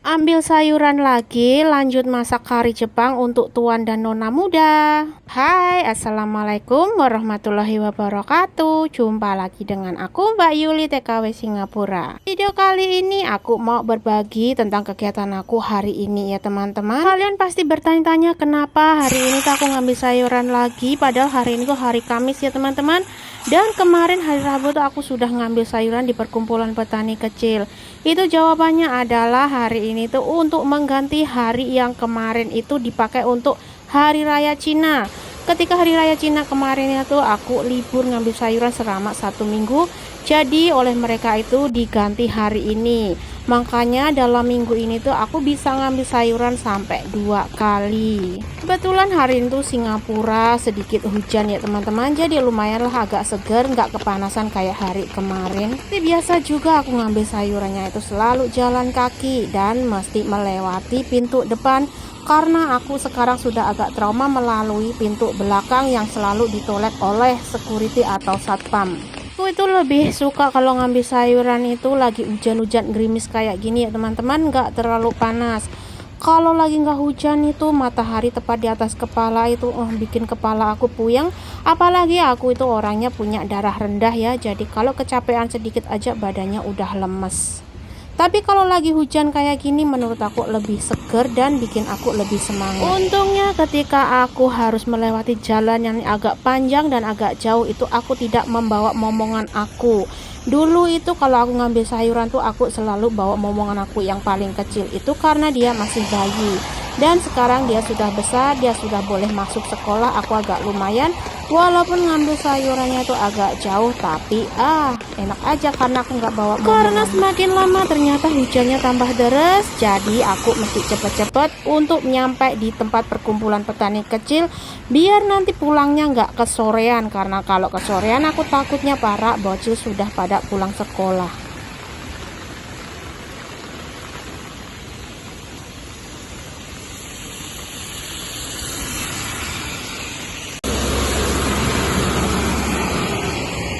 Ambil sayuran lagi, lanjut masak kari Jepang untuk tuan dan nona muda. Hai, assalamualaikum warahmatullahi wabarakatuh. Jumpa lagi dengan aku Mbak Yuli TKW Singapura. Video kali ini aku mau berbagi tentang kegiatan aku hari ini ya teman-teman. Kalian pasti bertanya-tanya kenapa hari ini aku ngambil sayuran lagi, padahal hari ini tuh hari Kamis ya teman-teman. Dan kemarin hari Rabu tuh aku sudah ngambil sayuran di perkumpulan petani kecil. Itu jawabannya adalah hari ini tuh untuk mengganti hari yang kemarin itu dipakai untuk hari raya Cina. Ketika hari raya Cina kemarin itu aku libur ngambil sayuran selama 1 minggu, jadi oleh mereka itu diganti hari ini. Makanya dalam minggu ini tuh aku bisa ngambil sayuran sampai 2 kali. Kebetulan hari itu Singapura sedikit hujan ya teman-teman, jadi lumayanlah agak seger, nggak kepanasan kayak hari kemarin. Tapi biasa juga aku ngambil sayurannya itu selalu jalan kaki dan mesti melewati pintu depan, karena aku sekarang sudah agak trauma melalui pintu belakang yang selalu ditolak oleh security atau satpam. Aku itu lebih suka kalau ngambil sayuran itu lagi hujan-hujan gerimis kayak gini ya teman-teman, nggak terlalu panas. Kalau lagi nggak hujan itu matahari tepat di atas kepala itu bikin kepala aku puyeng. Apalagi aku itu orangnya punya darah rendah ya, jadi kalau kecapean sedikit aja badannya udah lemes. Tapi kalau lagi hujan kayak gini menurut aku lebih seger dan bikin aku lebih semangat. Untungnya ketika aku harus melewati jalan yang agak panjang dan agak jauh itu aku tidak membawa momongan aku. Dulu itu kalau aku ngambil sayuran tuh aku selalu bawa momongan aku yang paling kecil itu karena dia masih bayi. Dan sekarang dia sudah besar, dia sudah boleh masuk sekolah, aku agak lumayan. Walaupun ngambil sayurannya itu agak jauh, tapi enak aja karena aku nggak bawa momongan. Karena semakin lama ternyata hujannya tambah deras, jadi aku mesti cepet-cepet untuk nyampe di tempat perkumpulan petani kecil, biar nanti pulangnya nggak kesorean. Karena kalau kesorean aku takutnya para bocil sudah pada pulang sekolah.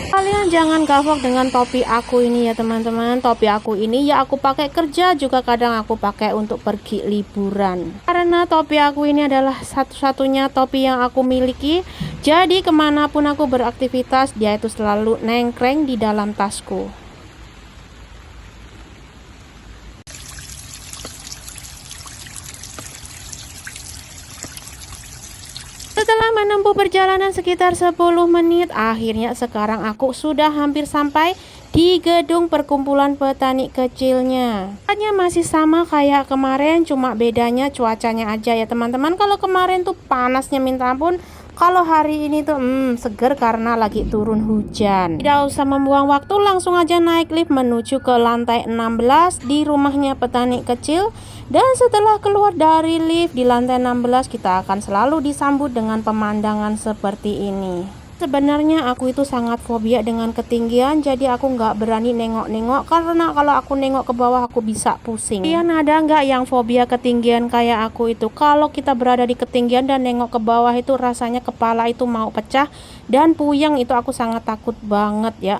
Kalian jangan gawok dengan topi aku ini ya teman-teman. Topi aku ini ya aku pakai kerja, juga kadang aku pakai untuk pergi liburan. Karena topi aku ini adalah satu-satunya topi yang aku miliki, jadi kemanapun aku beraktivitas dia itu selalu nengkreng di dalam tasku. Setelah menempuh perjalanan sekitar 10 menit, akhirnya sekarang aku sudah hampir sampai di gedung perkumpulan petani kecilnya. Hanya masih sama kayak kemarin, cuma bedanya cuacanya aja ya teman-teman. Kalau kemarin tuh panasnya minta ampun, kalau hari ini tuh seger karena lagi turun hujan. Tidak usah membuang waktu, langsung aja naik lift menuju ke lantai 16 di rumahnya petani kecil. Dan setelah keluar dari lift di lantai 16, kita akan selalu disambut dengan pemandangan seperti ini. Sebenarnya aku itu sangat fobia dengan ketinggian, jadi aku nggak berani nengok-nengok karena kalau aku nengok ke bawah aku bisa pusing. Kalian ada nggak yang fobia ketinggian kayak aku itu? Kalau kita berada di ketinggian dan nengok ke bawah itu rasanya kepala itu mau pecah dan puyeng, itu aku sangat takut banget ya.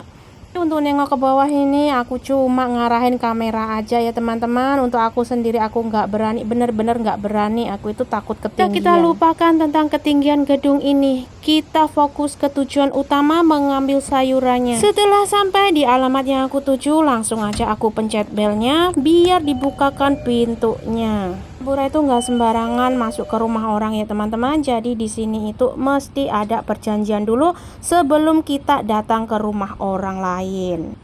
Untuk nengok ke bawah ini aku cuma ngarahin kamera aja ya teman-teman. Untuk aku sendiri aku nggak berani, bener-bener nggak berani, aku itu takut ketinggian. Kita lupakan tentang ketinggian gedung ini, kita fokus ke tujuan utama, mengambil sayurannya. Setelah sampai di alamat yang aku tuju, langsung aja aku pencet belnya biar dibukakan pintunya. Pura itu nggak sembarangan masuk ke rumah orang ya teman-teman. Jadi di sini itu mesti ada perjanjian dulu sebelum kita datang ke rumah orang lain.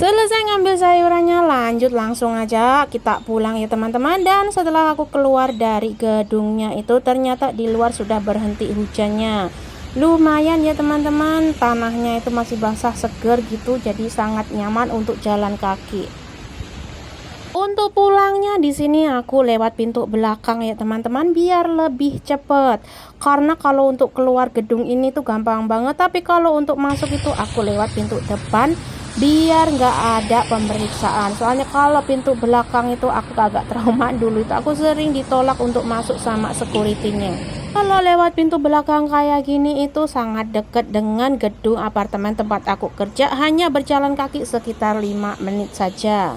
Selesai ngambil sayurannya, lanjut langsung aja kita pulang ya teman-teman. Dan setelah aku keluar dari gedungnya itu, ternyata di luar sudah berhenti hujannya. Lumayan ya teman-teman, tanahnya itu masih basah seger gitu, jadi sangat nyaman untuk jalan kaki. Untuk pulangnya di sini aku lewat pintu belakang ya teman-teman, biar lebih cepet. Karena kalau untuk keluar gedung ini tuh gampang banget, tapi kalau untuk masuk itu aku lewat pintu depan biar nggak ada pemeriksaan. Soalnya kalau pintu belakang itu aku agak trauma dulu, itu aku sering ditolak untuk masuk sama security-nya. Kalau lewat pintu belakang kayak gini itu sangat dekat dengan gedung apartemen tempat aku kerja, hanya berjalan kaki sekitar 5 menit saja.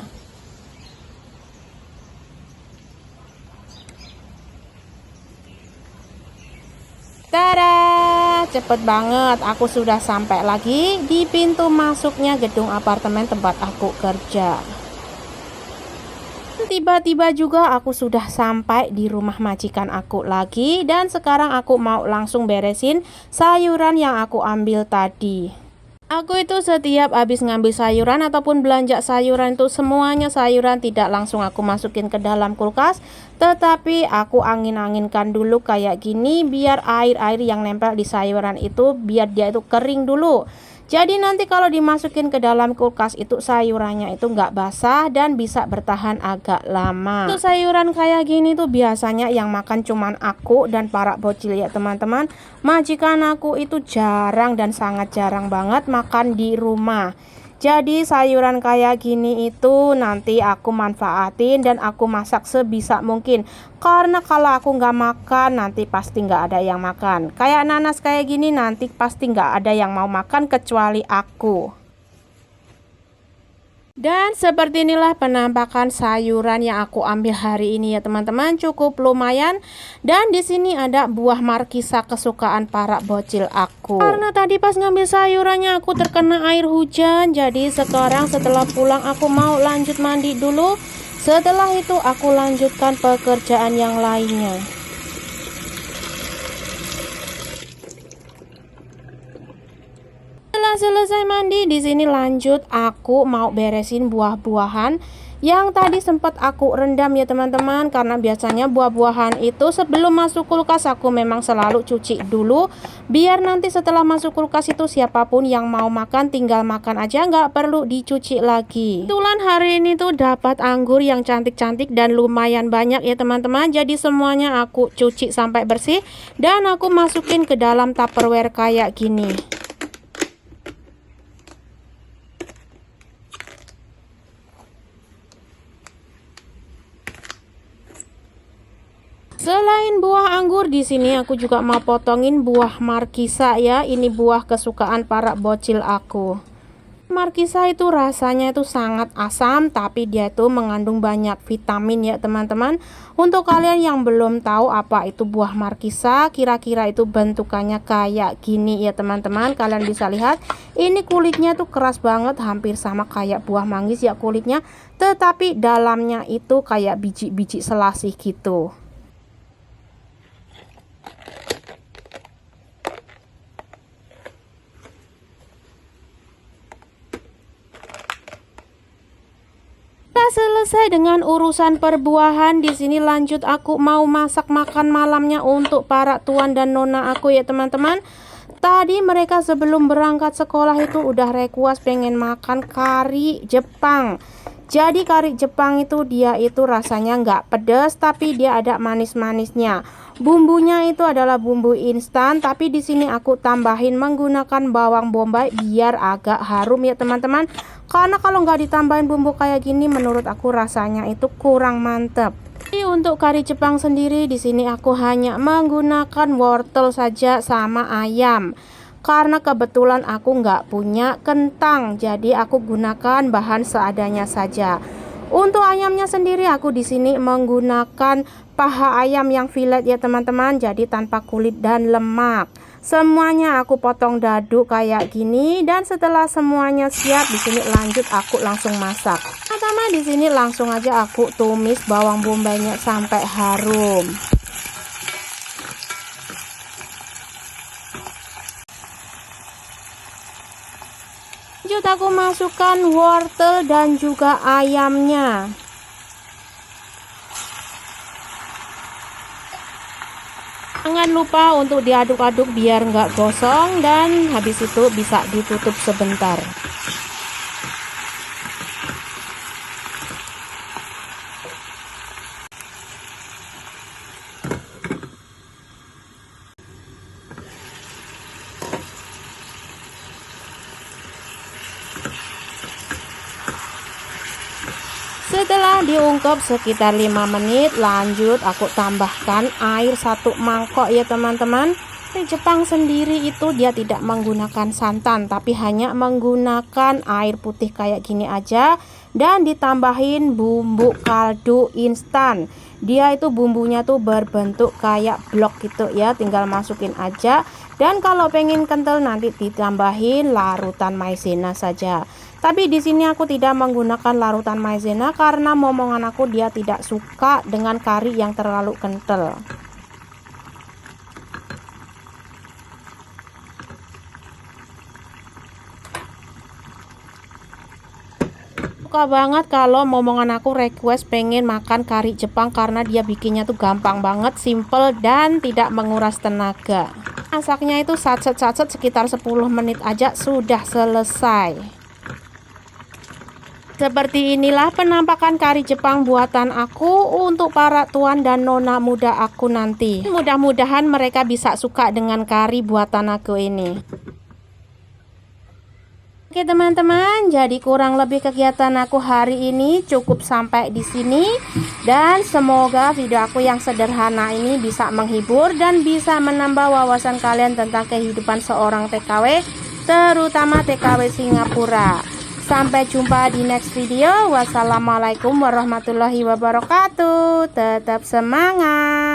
Tada, cepet banget, aku sudah sampai lagi di pintu masuknya gedung apartemen tempat aku kerja. Tiba-tiba juga aku sudah sampai di rumah majikan aku lagi, dan sekarang aku mau langsung beresin sayuran yang aku ambil tadi. Aku itu setiap habis ngambil sayuran ataupun belanja sayuran itu, semuanya sayuran tidak langsung aku masukin ke dalam kulkas, tetapi aku angin-anginkan dulu kayak gini biar air-air yang nempel di sayuran itu biar dia itu kering dulu. Jadi nanti kalau dimasukin ke dalam kulkas itu sayurannya itu nggak basah dan bisa bertahan agak lama. Itu sayuran kayak gini tuh biasanya yang makan cuman aku dan para bocil ya teman-teman. Majikan aku itu jarang dan sangat jarang banget makan di rumah. Jadi sayuran kayak gini itu nanti aku manfaatin dan aku masak sebisa mungkin. Karena kalau aku nggak makan nanti pasti nggak ada yang makan. Kayak nanas kayak gini nanti pasti nggak ada yang mau makan kecuali aku. Dan seperti inilah penampakan sayuran yang aku ambil hari ini ya teman-teman, cukup lumayan. Dan di sini ada buah markisa kesukaan para bocil aku. Karena tadi pas ngambil sayurannya aku terkena air hujan, jadi sekarang setelah pulang aku mau lanjut mandi dulu. Setelah itu aku lanjutkan pekerjaan yang lainnya. Setelah selesai mandi, di sini lanjut aku mau beresin buah-buahan yang tadi sempat aku rendam ya teman-teman. Karena biasanya buah-buahan itu sebelum masuk kulkas aku memang selalu cuci dulu, biar nanti setelah masuk kulkas itu siapapun yang mau makan tinggal makan aja, nggak perlu dicuci lagi. Kebetulan hari ini tuh dapat anggur yang cantik-cantik dan lumayan banyak ya teman-teman. Jadi semuanya aku cuci sampai bersih dan aku masukin ke dalam tupperware kayak gini. Selain buah anggur, di sini aku juga mau potongin buah markisa ya. Ini buah kesukaan para bocil aku. Markisa itu rasanya itu sangat asam, tapi dia itu mengandung banyak vitamin ya teman-teman. Untuk kalian yang belum tahu apa itu buah markisa, kira-kira itu bentukannya kayak gini ya teman-teman. Kalian bisa lihat, ini kulitnya tuh keras banget, hampir sama kayak buah manggis ya kulitnya, tetapi dalamnya itu kayak biji-biji selasih gitu. Selesai dengan urusan perbuahan, di sini lanjut aku mau masak makan malamnya untuk para tuan dan nona aku ya teman-teman. Tadi mereka sebelum berangkat sekolah itu udah request pengen makan kari Jepang. Jadi kari Jepang itu dia itu rasanya nggak pedas, tapi dia ada manis-manisnya. Bumbunya itu adalah bumbu instan, tapi di sini aku tambahin menggunakan bawang bombay biar agak harum ya teman-teman. Karena kalau nggak ditambahin bumbu kayak gini, menurut aku rasanya itu kurang mantep. Jadi untuk kari Jepang sendiri di sini aku hanya menggunakan wortel saja sama ayam. Karena kebetulan aku nggak punya kentang, jadi aku gunakan bahan seadanya saja. Untuk ayamnya sendiri aku di sini menggunakan paha ayam yang fillet ya teman-teman, jadi tanpa kulit dan lemak. Semuanya aku potong dadu kayak gini, dan setelah semuanya siap di sini lanjut aku langsung masak. Pertama di sini langsung aja aku tumis bawang bombaynya sampai harum. Lanjut aku masukkan wortel dan juga ayamnya. Jangan lupa untuk diaduk-aduk biar nggak gosong, dan habis itu bisa ditutup sebentar. Setelah diungkep sekitar 5 menit, lanjut aku tambahkan air 1 mangkok ya teman-teman. Di Jepang sendiri itu dia tidak menggunakan santan, tapi hanya menggunakan air putih kayak gini aja, dan ditambahin bumbu kaldu instan. Dia itu bumbunya tuh berbentuk kayak blok gitu ya, tinggal masukin aja. Dan kalau pengen kental nanti ditambahin larutan maizena saja. Tapi di sini aku tidak menggunakan larutan maizena karena momongan aku dia tidak suka dengan kari yang terlalu kental. Suka banget kalau momongan aku request pengen makan kari Jepang karena dia bikinnya tuh gampang banget, simple dan tidak menguras tenaga. Masaknya itu sacet-sacet sekitar 10 menit aja sudah selesai. Seperti inilah penampakan kari Jepang buatan aku untuk para tuan dan nona muda aku nanti. Mudah-mudahan mereka bisa suka dengan kari buatan aku ini. Oke teman-teman, jadi kurang lebih kegiatan aku hari ini cukup sampai di sini, dan semoga video aku yang sederhana ini bisa menghibur dan bisa menambah wawasan kalian tentang kehidupan seorang TKW, terutama TKW Singapura. Sampai jumpa di next video. Wassalamualaikum warahmatullahi wabarakatuh. Tetap semangat.